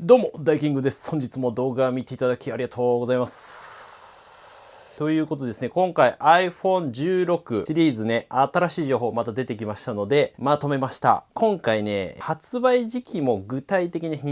どうも、ダイキングです。本日も動画見ていただきありがとうございます。ということですね、今回 iPhone16 シリーズね、新しい情報また出てきましたので、まとめました。今回ね、発売時期も具体的な日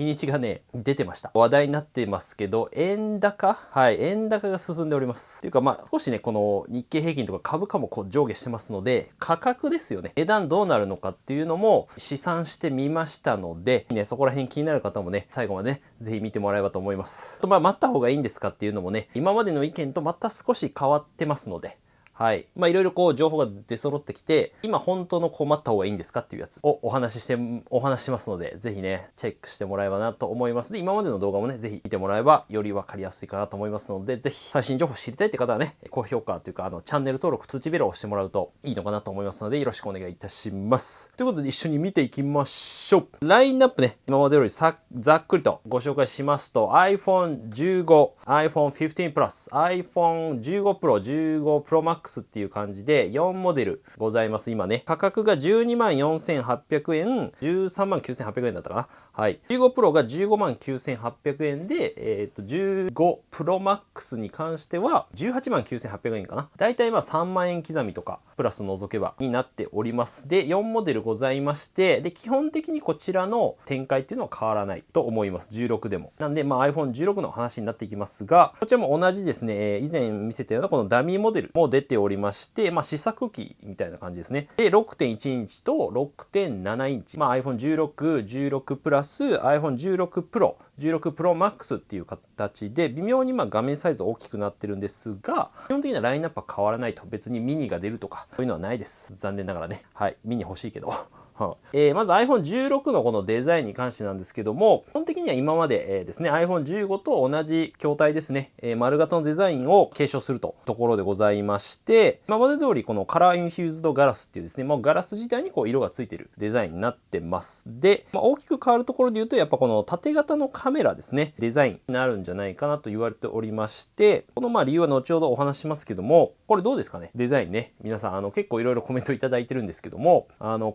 にちがね、出てました。話題になってますけど、円高が進んでおります。というか、少しね、この日経平均とか株価もこう上下してますので、価格ですよね。値段どうなるのかっていうのも試算してみましたので、ね、そこら辺気になる方もね、最後までね、ぜひ見てもらえばと思います。待った方がいいんですかっていうのもね、今までの意見とまた少し変わってますので、はい。いろいろこう情報が出揃ってきて、今本当の待った方がいいんですかっていうやつをお話ししますので、ぜひね、チェックしてもらえばなと思います。で、今までの動画もね、ぜひ見てもらえばより分かりやすいかなと思いますので、ぜひ最新情報知りたいって方はね、高評価というか、チャンネル登録、通知ベルを押してもらうといいのかなと思いますので、よろしくお願いいたします。ということで、一緒に見ていきましょう。ラインナップね、今までよりざっくりとご紹介しますと、iPhone15、iPhone15 Plus、iPhone15 Pro、15 Pro Maxっていう感じで4モデルございます。今ね、価格が12万4800円、13万9800円だったかな。はい。15 Pro が15万9800円で、15 Pro Max に関しては18万9800円かな。だいたい3万円刻みとか、プラス除けばになっております。で、4モデルございまして、で、基本的にこちらの展開っていうのは変わらないと思います。16でも。なんで、iPhone16 の話になっていきますが、こちらも同じですね、以前見せたようなこのダミーモデルも出ておりまして、試作機みたいな感じですね。で、6.1 インチと 6.7 インチ。iPhone16、16プラス iPhone16 Pro、16 Pro Max っていう形で、微妙に画面サイズ大きくなってるんですが、基本的なラインナップは変わらないと。別にミニが出るとか、そういうのはないです。残念ながらね。はい。ミニ欲しいけど。まず iPhone16 のこのデザインに関してなんですけども、基本的には今まで、ですね、iPhone15 と同じ筐体ですね、丸型のデザインを継承するところでございまして、今まで通りこのカラーインフューズドガラスっていうですね、もうガラス自体にこう色がついているデザインになってます。で、大きく変わるところで言うと、やっぱこの縦型のカメラですね、デザインになるんじゃないかなと言われておりまして、この理由は後ほどお話しますけども、これどうですかね、デザインね。皆さん、結構いろいろコメントいただいてるんですけども、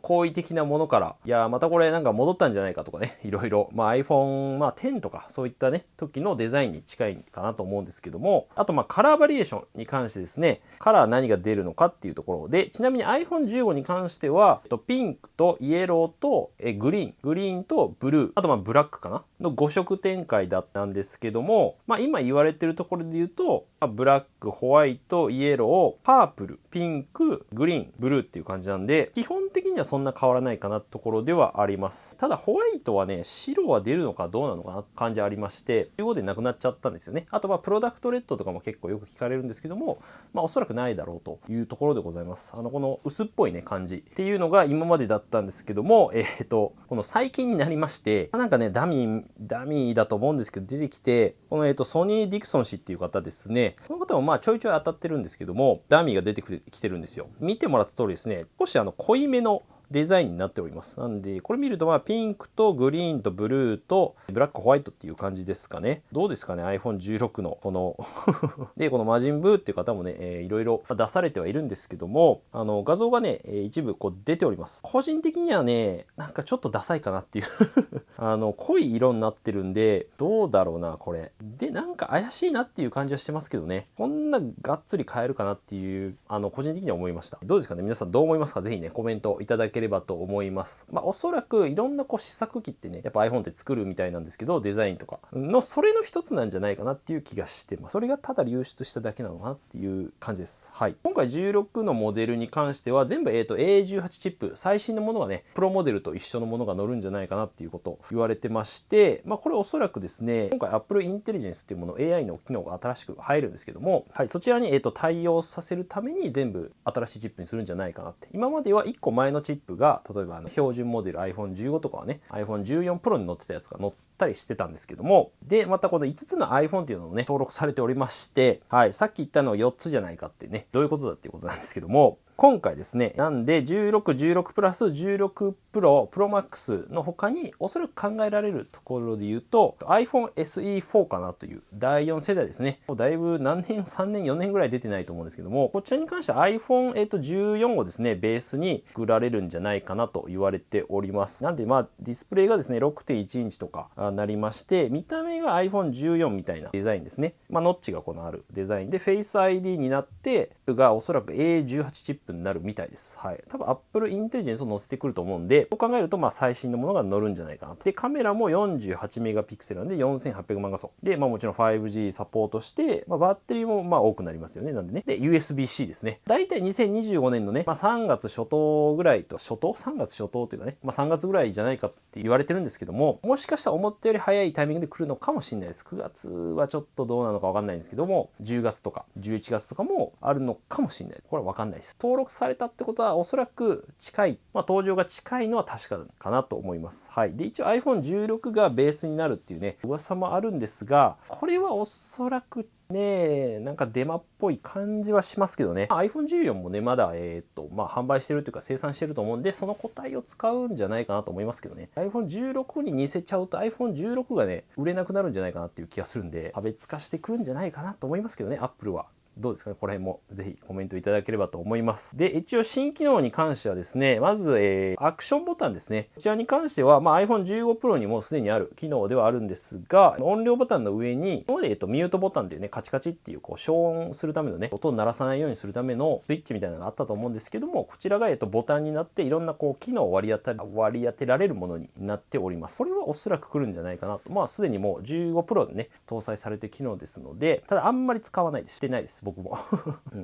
好意的なものから、いや、またこれなんか戻ったんじゃないかとかね、いろいろ、iPhone、10とか、そういったね、時のデザインに近いかなと思うんですけども、あとカラーバリエーションに関してですね、カラー何が出るのかっていうところで、ちなみに iPhone15 に関しては、ピンクとイエローとグリーンとブルー、あとブラックかなの5色展開だったんですけども、今言われてるところで言うと、ブラック、ホワイト、イエロー、パープル、ピンク、グリーン、ブルーっていう感じなんで、基本的にはそんな変わらないかなってところではあります。ただホワイトはね、白は出るのかどうなのかなって感じありまして、15でなくなっちゃったんですよね。あとプロダクトレッドとかも結構よく聞かれるんですけども、おそらくないだろうというところでございます。この薄っぽいね、感じっていうのが今までだったんですけども、この最近になりまして、なんかね、ダミーだと思うんですけど、出てきて、このソニー・ディクソン氏っていう方ですね、この方もちょいちょい当たってるんですけども、ダミーが出てきてるんですよ。見てもらった通りですね、少し濃いめのデザインになっております。なんで、これ見るとピンクとグリーンとブルーとブラックホワイトっていう感じですかね。どうですかね、iPhone16 のこので、この魔人ブーっていう方もね、いろいろ出されてはいるんですけども、画像がね、一部こう出ております。個人的にはね、なんかちょっとダサいかなっていう濃い色になってるんで、どうだろうな、これ。で、なんか怪しいなっていう感じはしてますけどね。こんながっつり変えるかなっていう、個人的には思いました。どうですかね、皆さんどう思いますか？ぜひね、コメントいただければと思います。おそらくいろんな試作機ってね、やっぱ iPhone って作るみたいなんですけど、デザインとかのそれの一つなんじゃないかなっていう気がしてます。それがただ流出しただけなのかなっていう感じです。はい。今回16のモデルに関しては全部A18 チップ、最新のものがね、プロモデルと一緒のものが乗るんじゃないかなっていうことを言われてまして、これおそらくですね、今回 Apple Intelligence っていうもの、AI の機能が新しく入るんですけども、はい、そちらに対応させるために全部新しいチップにするんじゃないかなって。今までは1個前のチップが、例えば標準モデル iPhone15 とかはね、iPhone14 Pro に載ってたやつが載ったりしてたんですけども、で、またこの5つの iPhone っていうのをね、登録されておりまして、はい、さっき言ったの4つじゃないかってね、どういうことだっていうことなんですけども、今回ですね、なんで16、16プラス16 Pro、Pro Max の他におそらく考えられるところで言うと iPhone SE4 かなという第4世代ですね。だいぶ何年、3年、4年ぐらい出てないと思うんですけども、こちらに関しては iPhone14 をですね、ベースに作られるんじゃないかなと言われております。なんでディスプレイがですね、6.1 インチとかなりまして、見た目が iPhone14 みたいなデザインですね。ノッチがこのあるデザインで Face ID になってがおそらく A18 チップになるみたいです。はい。多分 Apple Intelligence を載せてくると思うんで、そう考えると最新のものが載るんじゃないかなと。で、カメラも48メガピクセルなんで4800万画素。で、もちろん 5G サポートして、バッテリーも多くなりますよね。なんでね。で、USB-C ですね。だいたい2025年のね、3月初頭ぐらいと、3月初頭というかね、3月ぐらいじゃないかって言われてるんですけども、もしかしたら思ったより早いタイミングで来るのかもしれないです。9月はちょっとどうなのかわかんないんですけども、10月とか11月とかもあるのかもしれない。これはわかんないです。登録されたってことはおそらく近い、登場が近いのは確かかなと思います。はい。で、一応 iPhone16 がベースになるっていうね、噂もあるんですが、これはおそらくね、なんかデマっぽい感じはしますけどね。iPhone14 もね、まだ、販売してるというか生産してると思うんで、その個体を使うんじゃないかなと思いますけどね。iPhone16 に似せちゃうと iPhone16 がね、売れなくなるんじゃないかなっていう気がするんで、差別化してくるんじゃないかなと思いますけどね、Apple は。どうですかね、この辺もぜひコメントいただければと思います。で、一応新機能に関してはですね、まず、アクションボタンですね。こちらに関しては、iPhone15 Pro にもすでにある機能ではあるんですが、音量ボタンの上に、今まで、ミュートボタンっていうね、カチカチっていう、消音するためのね、音を鳴らさないようにするためのスイッチみたいなのがあったと思うんですけども、こちらが、ボタンになって、いろんな機能を割り当てられるものになっております。これはおそらく来るんじゃないかなと。すでにもう15 Pro でね、搭載されてる機能ですので、ただあんまり使わないです。してないです、僕も。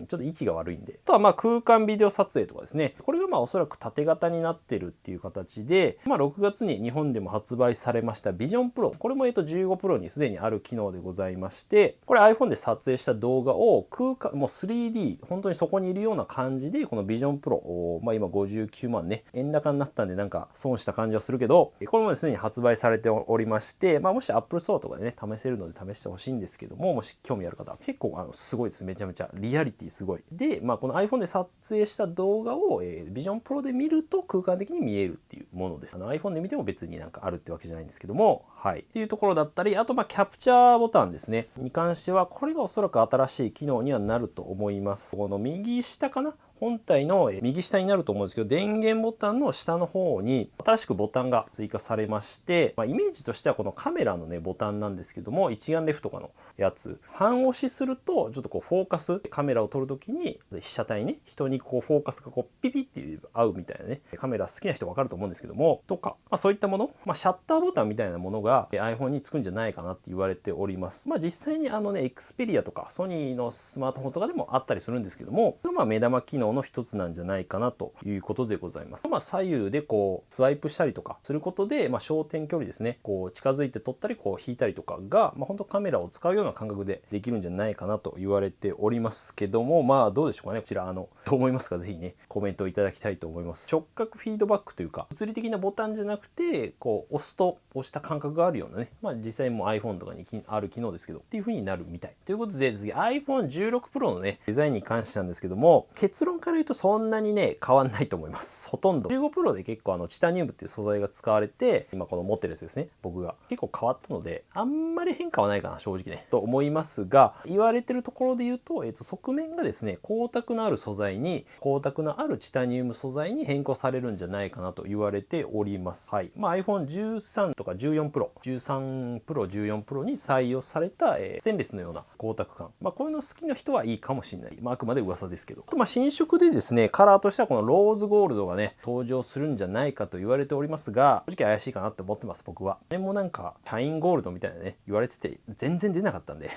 ちょっと位置が悪いんで。あとは空間ビデオ撮影とかですね。これがおそらく縦型になってるっていう形で、6月に日本でも発売されましたビジョンプロ。これも15 Pro にすでにある機能でございまして、これ iPhone で撮影した動画を空間、もう 3D、本当にそこにいるような感じで、このビジョンプロ、今59万ね、円高になったんでなんか損した感じはするけど、これもすでに発売されておりまして、もし Apple Store とかでね、試せるので試してほしいんですけども、もし興味ある方は結構すごいです。めちゃめちゃリアリティすごい。で、この iPhone で撮影した動画を、ビジョンプロで見ると空間的に見えるっていうものです。iPhone で見ても別になんかあるってわけじゃないんですけども、はい。っていうところだったり、あとキャプチャーボタンですね。に関しては、これがおそらく新しい機能にはなると思います。この右下かな？本体の右下になると思うんですけど、電源ボタンの下の方に新しくボタンが追加されまして、イメージとしてはこのカメラのねボタンなんですけども、一眼レフとかのやつ半押しするとちょっとフォーカス、カメラを撮るときに被写体ね、人にフォーカスがピピって合うみたいなね、カメラ好きな人分かると思うんですけども、とか、そういったもの、シャッターボタンみたいなものが iPhone につくんじゃないかなって言われております。実際にXperia とかソニーのスマートフォンとかでもあったりするんですけども、目玉機能の一つなんじゃないかなということでございます。左右でスワイプしたりとかすることで、焦点距離ですね、近づいて撮ったり引いたりとかが、本当カメラを使うような感覚でできるんじゃないかなと言われておりますけども、どうでしょうかね。こちらどう思いますか？ぜひねコメントいただきたいと思います。触覚フィードバックというか物理的なボタンじゃなくて押すと押した感覚があるようなね、実際も iPhone とかにある機能ですけどっていう風になるみたいということで、次 iPhone16 Pro のねデザインに関してなんですけども、結論から言うとそんなにね変わんないと思います。ほとんど15 Pro で結構チタニウムっていう素材が使われて、今この持ってるやつですね、僕が結構変わったのであんまり変化はないかな正直ねと思いますが、言われてるところで言うと、側面がですね光沢のある素材に光沢のあるチタニウム素材に変更されるんじゃないかなと言われております。はい。iPhone13 とか14 Pro、13 Pro、14 Pro に採用された、ステンレスのような光沢感。こういうの好きな人はいいかもしれない。あくまで噂ですけど。あと新色でですね、カラーとしてはこのローズゴールドがね、登場するんじゃないかと言われておりますが、正直怪しいかなって思ってます、僕は。でもなんか、シャインゴールドみたいなね、言われてて、全然出なかったんで。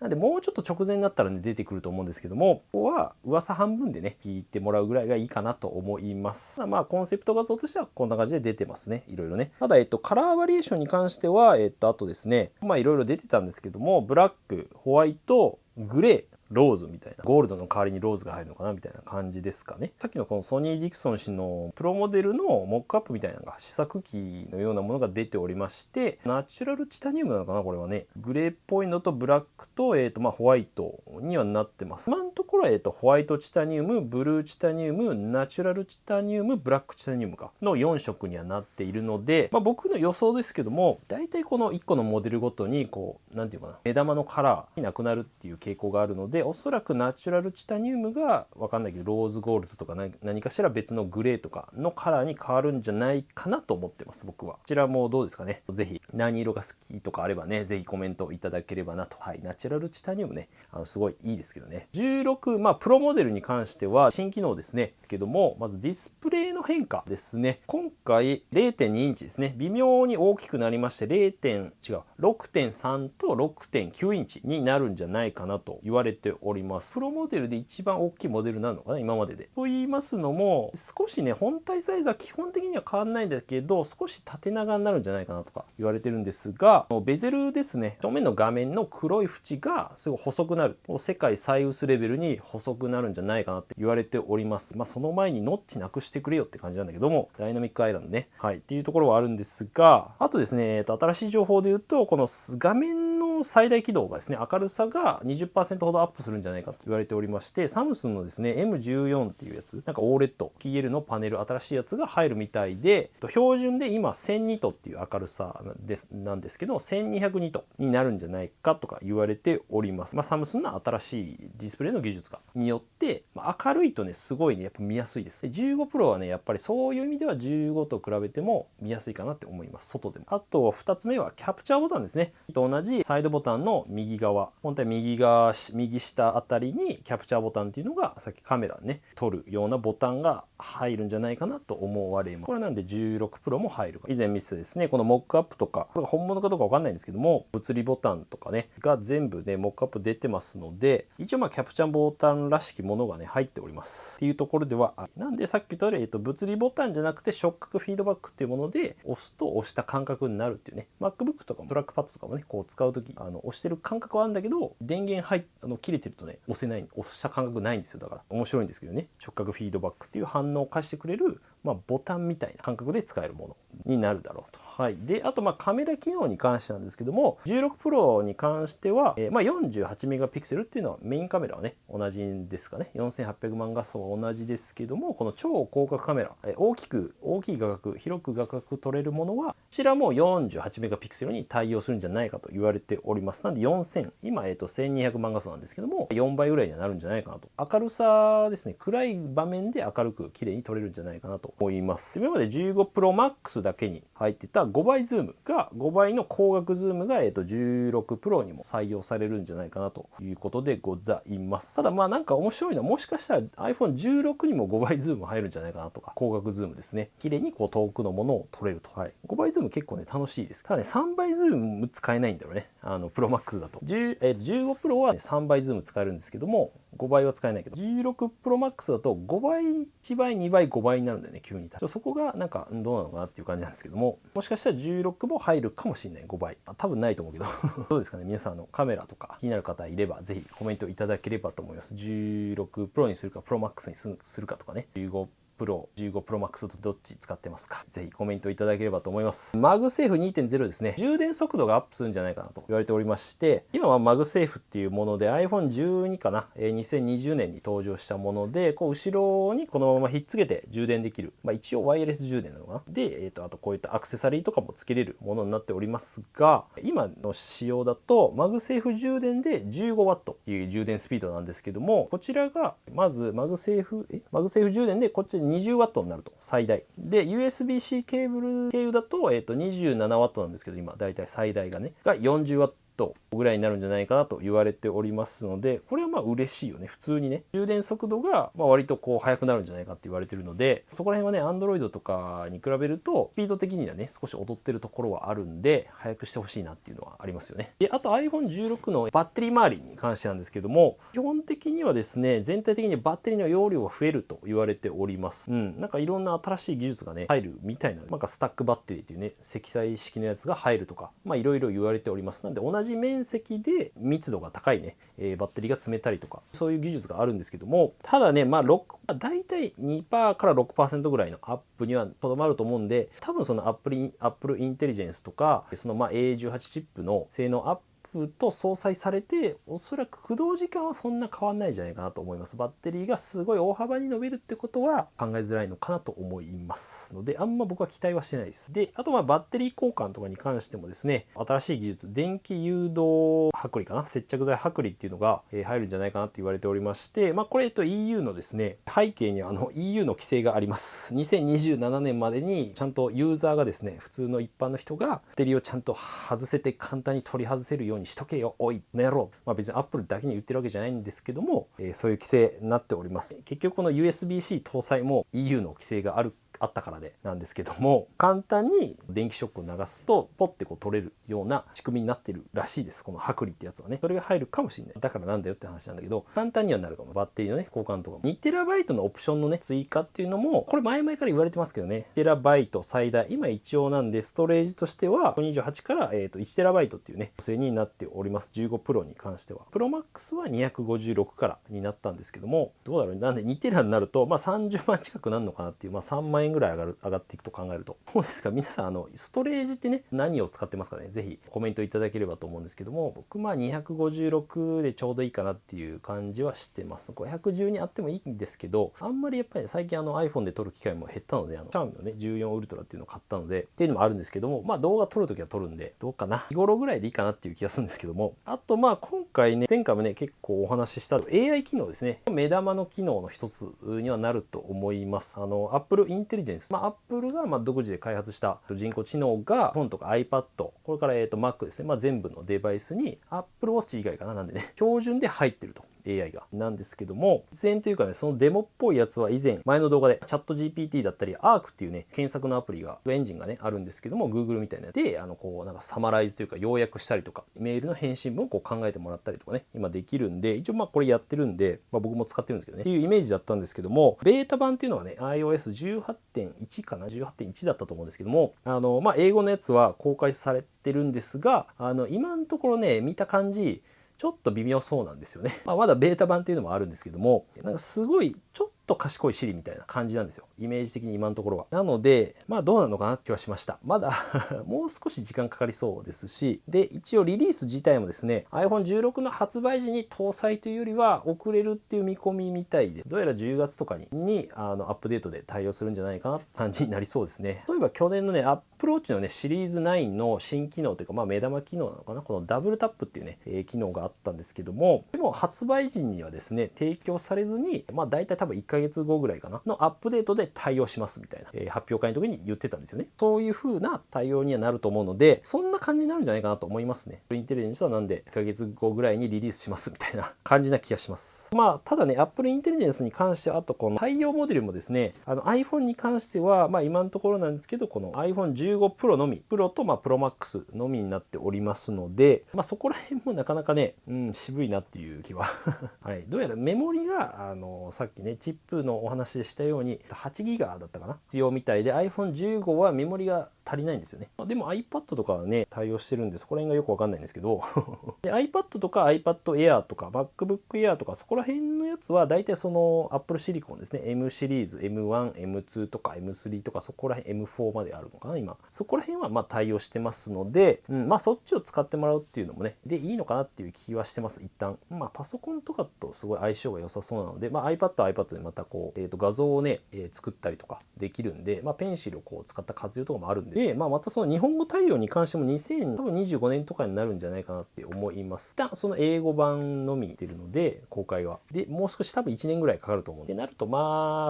なんで、もうちょっと直前になったらね、出てくると思うんですけども、ここは噂半分でね、聞いてもらうぐらいがいいかなと思います。コンセプト画像としてはこんな感じで出てますね。いろいろね。ただ、カラーバリエーションに関しては、あとですね、いろいろ出てたんですけども、ブラック、ホワイト、グレー、ローズみたいな、ゴールドの代わりにローズが入るのかなみたいな感じですかね。さっきのこのソニー・ディクソン氏のプロモデルのモックアップみたいなのが試作機のようなものが出ておりまして、ナチュラルチタニウムなのかな、これはね。グレーっぽいのとブラックと、ホワイトにはなってます。今のところは、ホワイトチタニウム、ブルーチタニウム、ナチュラルチタニウム、ブラックチタニウムかの4色にはなっているので、僕の予想ですけども、大体この1個のモデルごとにこう、なんていうかな、目玉のカラーになくなるっていう傾向があるので、おそらくナチュラルチタニウムがわかんないけど、ローズゴールドとか何かしら別のグレーとかのカラーに変わるんじゃないかなと思ってます、僕は。こちらもどうですかね。ぜひ何色が好きとかあればね、ぜひコメントいただければなと。はい、ナチュラルチタニウムね、すごいいいですけどね。16、プロモデルに関しては新機能ですね。けども、まずディスプレイの変化ですね。今回 0.2 インチですね。微妙に大きくなりまして、6.3 と 6.9 インチになるんじゃないかなと言われております。プロモデルで一番大きいモデルなのかな、今までで。と言いますのも、少しね、本体サイズは基本的には変わらないんだけど、少し縦長になるんじゃないかなとか言われてるんですが、ベゼルですね。正面の画面の黒い縁がすごい細くなる。世界最薄レベルに細くなるんじゃないかなって言われております。その前にノッチなくしてくれよって感じなんだけども、ダイナミックアイランドね。はい。っていうところはあるんですが、あとですね、新しい情報で言うと、この画面の最大輝度がですね、明るさが 20% ほどアップするんじゃないかと言われておりまして、サムスンのですね、M14 っていうやつ、なんか OLED、PL のパネル、新しいやつが入るみたいで、標準で今1000ニトっていう明るさなんですけど、1200ニトになるんじゃないかとか言われております。サムスンの新しいディスプレイの技術によって、明るいとね、すごいね、やっぱ見やすいです。15 Pro はね、やっぱりそういう意味では15と比べても見やすいかなって思います。外でも。あと2つ目はキャプチャーボタンですね。と同じサイドボタンの右側、本体右下あたりにキャプチャーボタンっていうのが、さっきカメラね、撮るようなボタンが入るんじゃないかなと思われます。これなんで16 Pro も入るか。以前見せてですね、このモックアップとか、これが本物かどうかわかんないんですけども、物理ボタンとかね、が全部ね、モックアップ出てますので、一応キャプチャーボタンらしきものがね、入っております。っていうところではある。なんでさっき言ったように、物理ボタンじゃなくて触覚フィードバックっていうもので、押すと押した感覚になるっていうね。MacBook とかもトラックパッドとかもね、こう使うとき、押してる感覚はあるんだけど、電源切れてるとね、押した感覚ないんですよ。だから面白いんですけどね、触覚フィードバックっていう反応を返してくれる、ボタンみたいな感覚で使えるものになるだろうと。はい。で、あとカメラ機能に関してなんですけども、16 Pro に関しては、48メガピクセルっていうのはメインカメラはね、同じですかね。4800万画素は同じですけども、この超広角カメラ、大きい画角、広く画角撮れるものは、こちらも48メガピクセルに対応するんじゃないかと言われております。なんで4000、今、1200万画素なんですけども、4倍ぐらいにはなるんじゃないかなと。明るさですね、暗い場面で明るく綺麗に撮れるんじゃないかなと思います。今まで15 Pro Max だけに入ってた5倍ズームが、5倍の光学ズームが、16 Pro にも採用されるんじゃないかなということでございます。ただなんか面白いのは、もしかしたら iPhone 16にも5倍ズーム入るんじゃないかなとか、光学ズームですね。綺麗にこう遠くのものを撮れると。はい。5倍ズーム結構ね、楽しいです。ただね、3倍ズーム使えないんだよね。Pro Max だと。15 Pro は、ね、3倍ズーム使えるんですけども、5倍は使えないけど、16 Pro Max だと5倍、1倍、2倍、5倍になるんだよね、急に。そこがなんかどうなのかなっていう感じなんですけども、もしかしたら16も入るかもしれない、5倍。多分ないと思うけど。どうですかね、皆さんカメラとか気になる方いれば、ぜひコメントいただければと思います。16 Pro にするか、Pro Max にするかとかね、15 15 Pro Max とどっち使ってますか？ぜひコメントいただければと思います。MagSafe 2.0 ですね。充電速度がアップするんじゃないかなと言われておりまして、今は MagSafe っていうもので iPhone12 かな、2020年に登場したもので、こう後ろにこのままひっつけて充電できる。一応ワイヤレス充電なのかな。で、あとこういったアクセサリーとかも付けれるものになっておりますが、今の仕様だと MagSafe 充電で 15W という充電スピードなんですけども、こちらがまず MagSafe 充電でこっちで 20W になると最大で USB-C ケーブル経由だと、27W なんですけど、今だいたい最大がねが 40Wぐらいになるんじゃないかなと言われておりますので、これは嬉しいよね。普通にね、充電速度が割とこう速くなるんじゃないかって言われてるので、そこら辺はね Android とかに比べるとスピード的にはね少し劣ってるところはあるんで、速くしてほしいなっていうのはありますよね。で、あと iPhone16 のバッテリー周りに関してなんですけども、基本的にはですね、全体的にバッテリーの容量が増えると言われております。なんかいろんな新しい技術がね入るみたいな、なんかスタックバッテリーっていうね、積載式のやつが入るとか、いろいろ言われております。なんで同じじ面積で密度が高いね、バッテリーが積めたりとか、そういう技術があるんですけども、ただね、大体 2% から 6% ぐらいのアップにはとどまると思うんで、多分そのアップルインテリジェンスとか、そのA18 チップの性能アップと相殺されて、おそらく駆動時間はそんな変わんないんじゃないかなと思います。バッテリーがすごい大幅に伸びるってことは考えづらいのかなと思いますので、あんま僕は期待はしてないです。で、あとバッテリー交換とかに関してもですね、新しい技術、電気誘導剥離かな、接着剤剥離っていうのが入るんじゃないかなって言われておりまして、これEU のですね、背景にはEU の規制があります。2027年までにちゃんとユーザーがですね、普通の一般の人がバッテリーをちゃんと外せて簡単に取り外せるようにしとけよ、おいの野郎。別に Apple だけに言ってるわけじゃないんですけども、そういう規制になっております。結局この USB-C 搭載も EU の規制があったからでなんですけども、簡単に電気ショックを流すとポッて取れるような仕組みになってるらしいです。この剥離ってやつはね、それが入るかもしれない。だからなんだよって話なんだけど、簡単にはなるかも。バッテリーのね、交換とかも 2TB のオプションのね、追加っていうのも、これ前々から言われてますけどね、TB 最大、今一応なんでストレージとしては128から 1TB っていうね、補正になっております。15 Pro に関しては。Pro Max は256からになったんですけども、どうだろう、なんで 2TB になると30万近くなるのかなっていう、3万円ぐらい上がっていくと考えると、どうですか皆さん、ストレージってね、何を使ってますかね、ぜひコメントいただければと思うんですけども、僕256でちょうどいいかなっていう感じはしてます。512あってもいいんですけど、あんまりやっぱり最近iPhone で撮る機会も減ったので、シャーミのね14ウルトラっていうのを買ったのでっていうのもあるんですけども、動画撮るときは撮るんでどうかな、日頃ぐらいでいいかなっていう気がするんですけども、あと今回ね、前回もね結構お話しした AI 機能ですね、目玉の機能の一つにはなると思います。Apple Intelligence、Apple が独自で開発した人工知能が本とか iPad、これからMac ですね、全部のデバイスに Apple Watch 以外かな、なんでね標準で入ってると。AI がなんですけども、以前というかね、そのデモっぽいやつは以前前の動画でチャット GPT だったり Arc っていうね検索のアプリがエンジンがねあるんですけども、 Google みたいなやつでなんかサマライズというか要約したりとか、メールの返信文を考えてもらったりとかね今できるんで、一応これやってるんで、僕も使ってるんですけどねっていうイメージだったんですけども、ベータ版っていうのはね iOS18.1 かな、18.1だったと思うんですけども、英語のやつは公開されてるんですが、今のところね見た感じちょっと微妙そうなんですよね。まだベータ版っていうのもあるんですけども、なんかすごいちょっと賢い Siri みたいな感じなんですよ、イメージ的に今のところは。なのでどうなのかなって気はしました。まだもう少し時間かかりそうですし、で一応リリース自体もですね iPhone16 の発売時に搭載というよりは遅れるっていう見込みみたいです。どうやら10月とかにアップデートで対応するんじゃないかなって感じになりそうですね。例えば去年のねApple Watch のねシリーズ9の新機能というか目玉機能なのかな、このダブルタップっていうね、機能があったんですけども、でも発売時にはですね提供されずに大体多分1ヶ月後ぐらいかなのアップデートで対応しますみたいな、発表会の時に言ってたんですよね。そういう風な対応にはなると思うので、そんな感じになるんじゃないかなと思いますね。インテリジェンスはなんで1ヶ月後ぐらいにリリースしますみたいな感じな気がします。ただね Apple インテリジェンスに関しては、あとこの対応モデルもですねiPhone に関しては今のところなんですけど、この iPhone15 Pro のみ、Pro とPro Max のみになっておりますので、そこら辺もなかなかね、渋いなっていう気ははい、どうやらメモリがさっきねチップのお話でしたように8ギガだったかな必要みたいで、 iPhone15 はメモリが足りないんですよね。でも iPad とかはね対応してるんで、そこら辺がよくわかんないんですけどで iPad とか iPad Air とか MacBook Air とかそこら辺のやつは大体その Apple Silicon ですね、 M シリーズ M1、M2 とか M3 とかそこら辺 M4 まであるのかな今、そこら辺は対応してますので、そっちを使ってもらうっていうのもねでいいのかなっていう気はしてます。一旦パソコンとかとすごい相性が良さそうなので、iPad は iPad でまた画像をね、作ったりとかできるんで、ペンシルを使った活用とかもあるんで、またその日本語対応に関しても2025年とかになるんじゃないかなって思います。一旦その英語版のみ出るので公開はで、もう少し多分1年ぐらいかかると思うんで、なると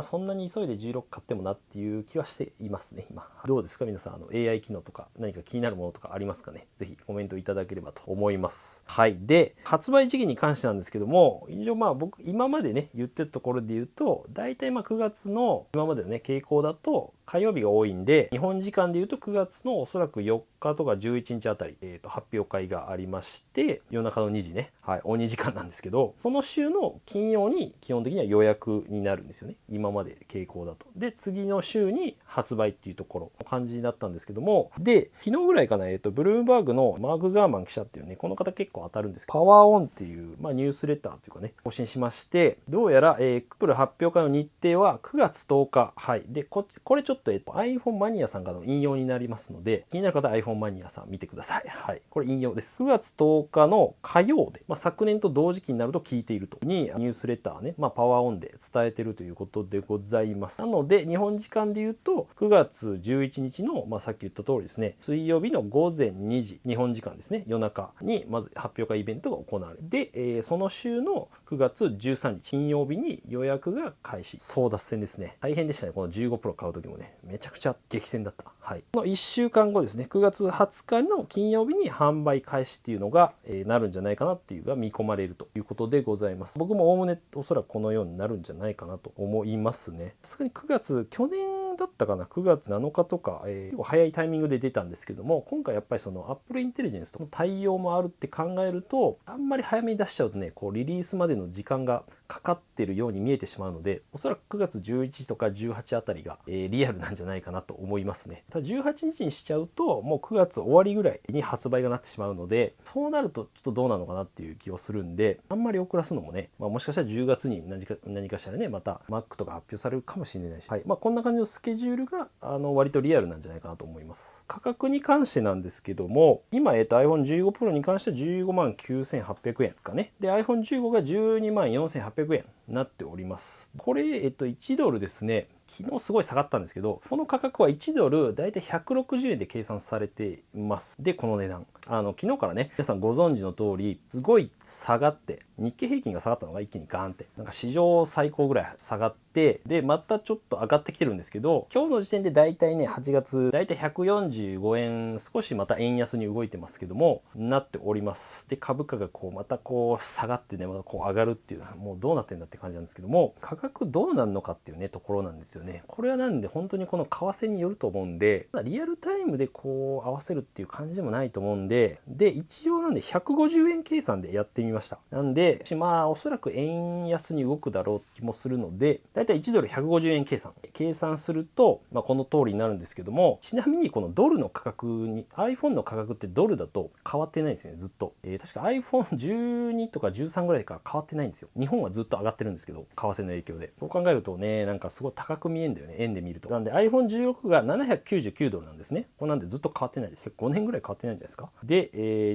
そんなに急いで16買ってもなっていう気はしていますね今。どうですか皆さん、AI 機能とか何か気になるものとかありますかね。ぜひコメントいただければと思います。はい。で発売時期に関してなんですけども、一応僕今までね言ってるところで言うと、大体9月の今までのね傾向だと火曜日が多いんで、日本時間で言うと9月のおそらく4日とか11日あたり、発表会がありまして、夜中の2時ね、はい、鬼時間なんですけど、その週の金曜に基本的には予約になるんですよね。今まで傾向だと。で、次の週に発売っていうところの感じだったんですけども、で、昨日ぐらいかな、ブルームバーグのマーク・ガーマン記者っていうね、この方結構当たるんですけど、パワーオンっていう、ニュースレターというかね、更新しまして、どうやら、クップル発表会の日程は9月10日。はい。で、これちょっと、iPhone マニアさんからの引用になりますので、気になる方は iPhone マニアさん見てください。はい。これ引用です。9月10日の火曜で、昨年と同時期になると聞いているとにニュースレターね、パワーオンで伝えているということでございます。なので、日本時間で言うと、9月11日の、さっき言った通りですね、水曜日の午前2時、日本時間ですね、夜中にまず発表会イベントが行われる。で、その週の9月13日、金曜日に予約が開始。争奪戦ですね。大変でしたね。この15 Pro 買う時もね、めちゃくちゃ激戦だった。はい。この1週間後ですね、9月20日の金曜日に販売開始っていうのが、なるんじゃないかなっていうのが見込まれるということでございます。僕もおおむねおそらくこのようになるんじゃないかなと思いますね。さすがに9月、去年だったかな、9月7日とか、結構早いタイミングで出たんですけども、今回やっぱりその Apple Intelligence との対応もあるって考えると、あんまり早めに出しちゃうとね、こうリリースまでの時間がかかってるように見えてしまうので、おそらく9月11とか18あたりが、リアルなんじゃないかなと思いますね。ただ18日にしちゃうと、もう9月終わりぐらいに発売がなってしまうので、そうなるとちょっとどうなのかなっていう気はするんで、あんまり遅らすのもね、もしかしたら10月に何かしらね、また Mac とか発表されるかもしれないし、はい。こんな感じのスケジュールが割とリアルなんじゃないかなと思います。価格に関してなんですけども、今、iPhone 15 Pro に関しては15万9800円かね。で、iPhone 15が12万4800円になっております。これ、1ドルですね。昨日すごい下がったんですけど、この価格は1ドルだいたい160円で計算されています。で、この値段。昨日からね、皆さんご存知の通り、すごい下がって、日経平均が下がったのが一気にガーンって、なんか史上最高ぐらい下がって、で、またちょっと上がってきてるんですけど、今日の時点でだいたいね、8月、だいたい145円、少しまた円安に動いてますけども、なっております。で、株価がまた下がってね、また上がるっていう、もうどうなってんだって感じなんですけども、価格どうなるのかっていうね、ところなんですよね。これはなんで本当にこの為替によると思うんで、リアルタイムで合わせるっていう感じでもないと思うんで、一応なんで150円計算でやってみました。なんで、おそらく円安に動くだろうって気もするので、だいたい1ドル150円計算すると、この通りになるんですけども、ちなみにこのドルの価格に、iPhone の価格ってドルだと変わってないんですよね、ずっと。確か iPhone12 とか13ぐらいから変わってないんですよ。日本はずっと上がってるんですけど、為替の影響で。そう考えるとね、なんかすごい高く見えるんだよね、円で見ると。なんで iPhone16 が799ドルなんですね。これなんでずっと変わってないです。5年ぐらい変わってないんじゃないですか。で、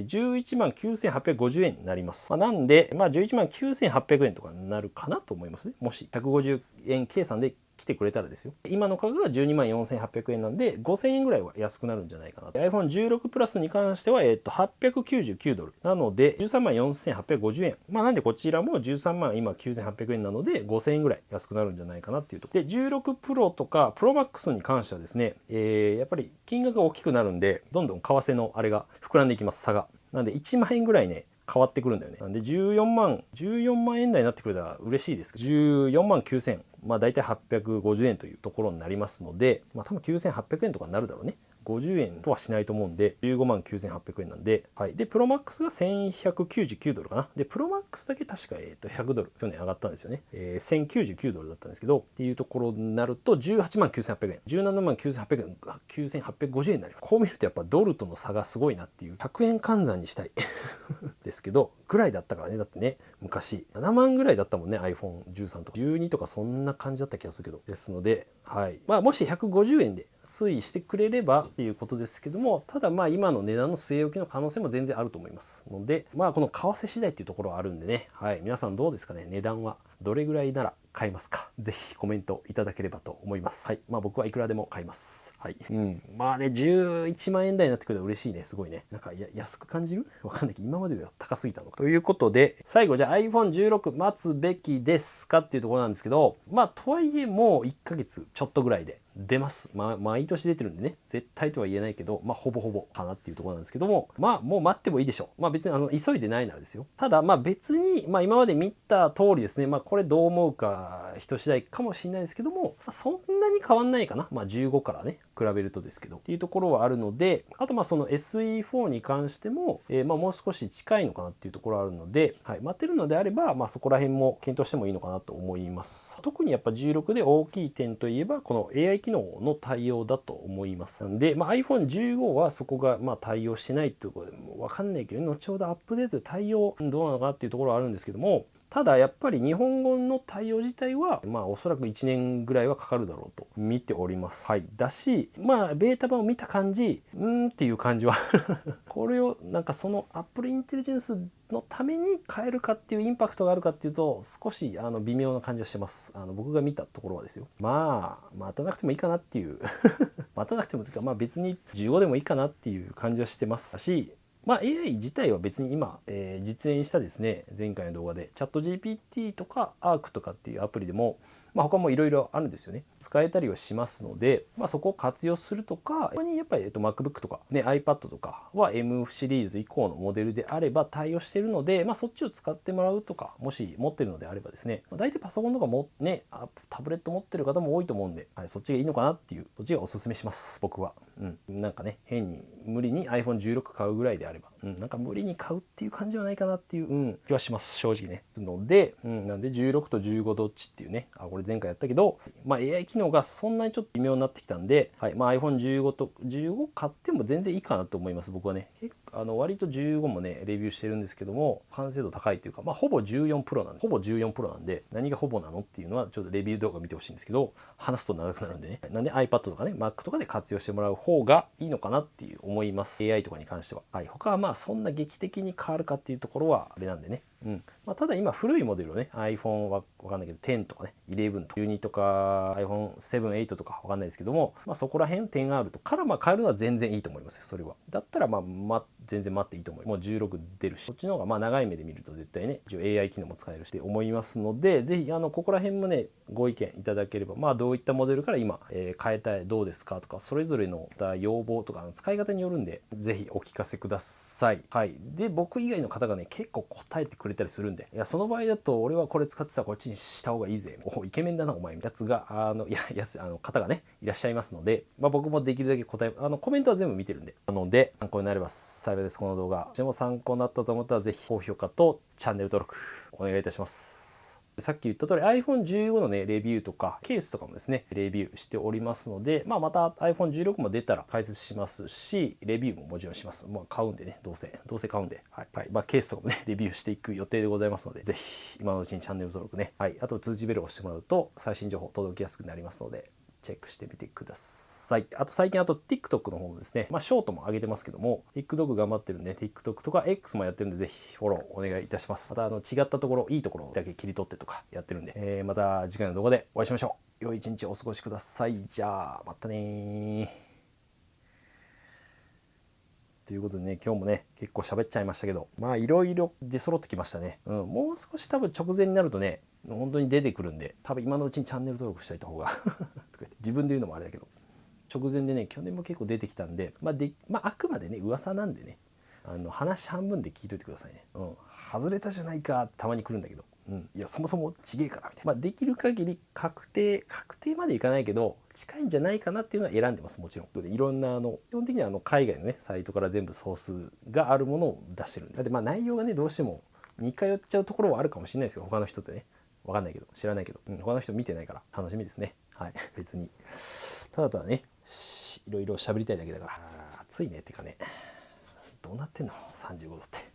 11万9850円になります。なんで、11万9800円とかになるかなと思いますね。もし150円計算で来てくれたらですよ。今の価格が12万4800円なんで、5000円ぐらいは安くなるんじゃないかな。iPhone 16プラスに関しては、899ドル。なので、13万4850円。なんでこちらも13万今9800円なので、5000円ぐらい安くなるんじゃないかなっていうところ。で、16プロとか、プロマックスに関してはですね、やっぱり金額が大きくなるんで、どんどん為替のあれが膨らんでいきます、差が。なんで、1万円ぐらいね、変わってくるんだよね。なんで14万円台になってくれたら嬉しいですけど、14万9000円。だいたい850円というところになりますので、多分9800円とかになるだろうね。50円とはしないと思うんで、15万9800円なんで、はい。で、プロマックスが1199ドルかな。で、プロマックスだけ確か、100ドル、去年上がったんですよね。1099ドルだったんですけど、っていうところになると、18万9800円、17万9800円、9850円になります。こう見るとやっぱドルとの差がすごいなっていう、100円換算にしたいですけど、ぐらいだったからね。だってね、昔、7万ぐらいだったもんね、iPhone13 とか。12とかそんな感じだった気がするけど。ですので、はい。もし150円で推移してくれればっていうことですけども、ただ今の値段の据え置きの可能性も全然あると思いますので、この為替次第っていうところはあるんでね、はい。皆さんどうですかね、値段はどれぐらいなら買いますか。ぜひコメントいただければと思います。はい。僕はいくらでも買います。はい。11万円台になってくると嬉しいね。すごいね。なんか安く感じる？わかんないけど、今まででは高すぎたのか。ということで、最後じゃあ iPhone16 待つべきですかっていうところなんですけど、とはいえもう1ヶ月ちょっとぐらいで出ます。毎年出てるんでね、絶対とは言えないけど、ほぼほぼかなっていうところなんですけども、もう待ってもいいでしょう。別に急いでないならですよ。ただ別に、今まで見た通りですね、これどう思うか人次第かもしれないですけども、そんなに変わんないかな。15からね、比べるとですけど。っていうところはあるので、あとその SE4 に関しても、もう少し近いのかなっていうところはあるので、はい、待てるのであれば、そこら辺も検討してもいいのかなと思います。特にやっぱ16で大きい点といえば、この AI 機能の対応だと思います。なんで、iPhone15 はそこが対応してないっていうところでもわかんないけど、後ほどアップデートで対応どうなのかなっていうところはあるんですけども、ただやっぱり日本語の対応自体はおそらく1年ぐらいはかかるだろうと見ております。はい。だし、ベータ版を見た感じ、っていう感じはこれをその Apple Intelligence のために変えるかっていうインパクトがあるかっていうと少し微妙な感じはしてます。僕が見たところはですよ。待たなくてもいいかなっていう待たなくてもいいか、別に15でもいいかなっていう感じはしてますし、AI 自体は別に今、実演したですね、前回の動画でチャット GPT とか Arc とかっていうアプリでも、他もいろいろあるんですよね。使えたりはしますので、そこを活用するとか、他にやっぱり、MacBook とか、ね、iPad とかは M シリーズ以降のモデルであれば対応しているので、そっちを使ってもらうとか、もし持ってるのであればですね、大体パソコンとかもね、タブレット持ってる方も多いと思うんで、はい、そっちがいいのかなっていう、そっちがおすすめします、僕は。変に無理に iPhone16 買うぐらいであれば、無理に買うっていう感じはないかなっていう、気はします、正直ね。ので、なんで16と15どっちっていうね、これ前回やったけど、AI 機能がそんなにちょっと微妙になってきたんで、はい、iPhone15 と15買っても全然いいかなと思います、僕はね。割と15もね、レビューしてるんですけども、完成度高いっていうか、ほぼ14プロなんで、何がほぼなのっていうのはちょっとレビュー動画見てほしいんですけど、話すと長くなるんでね。なんで iPad とかね、Mac とかで活用してもらう方がいいのかなっていう思います。AI とかに関しては。はい、他はそんな劇的に変わるかっていうところはあれなんでね。ただ今古いモデルをね iPhone は分かんないけど10とかね11とか12とか iPhone7、8とか分かんないですけども、そこら辺10Rとから変えるのは全然いいと思いますよ。それはだったら全然待っていいと思います。もう16出るし、こっちの方が長い目で見ると絶対ね一応 AI 機能も使えるしって思いますので、ぜひここら辺もねご意見いただければ、どういったモデルから今、変えたいどうですかとか、それぞれの要望とか使い方によるんで、ぜひお聞かせください。はい。で僕以外の方がね結構答えてくれたりするんで、いやその場合だと俺はこれ使ってたらこっちにした方がいいぜ、イケメンだなお前やつが方がねいらっしゃいますので、僕もできるだけ答えコメントは全部見てるんで、なので参考になれば幸いです。この動画でも参考になったと思ったらぜひ高評価とチャンネル登録お願いいたします。さっき言った通り iPhone15 のねレビューとかケースとかもですねレビューしておりますので、また iPhone16 も出たら解説しますし、レビューももちろんします。買うんでね、どうせ買うんで、はい、ケースとかもねレビューしていく予定でございますので、ぜひ今のうちにチャンネル登録ね、はい、あと通知ベルを押してもらうと最新情報届きやすくなりますのでチェックしてみてください。あと最近TikTok の方もですね、ショートも上げてますけども、TikTok 頑張ってるんで TikTok とか X もやってるんで、ぜひフォローお願いいたします。また違ったところ、いいところだけ切り取ってとかやってるんで、また次回の動画でお会いしましょう。良い一日お過ごしください。じゃあまたねということでね、今日もね結構喋っちゃいましたけど、いろいろ出揃ってきましたね。もう少し多分直前になるとね本当に出てくるんで、多分今のうちにチャンネル登録しておいた方が自分で言うのもあれだけど、直前でね去年も結構出てきたんで、あくまでね噂なんでね、話半分で聞いといてくださいね。外れたじゃないかたまに来るんだけど、いやそもそもちげえからみたいな、できる限り確定までいかないけど近いんじゃないかなっていうのは選んでます。もちろんいろんな基本的には海外のねサイトから全部ソースがあるものを出してるんで、内容がねどうしても似通っちゃうところはあるかもしれないですけど、他の人ってね分かんないけど知らないけど、他の人見てないから楽しみですね。はい別にただねいろいろ喋りたいだけだから、暑いねってかね、どうなってんの35度って。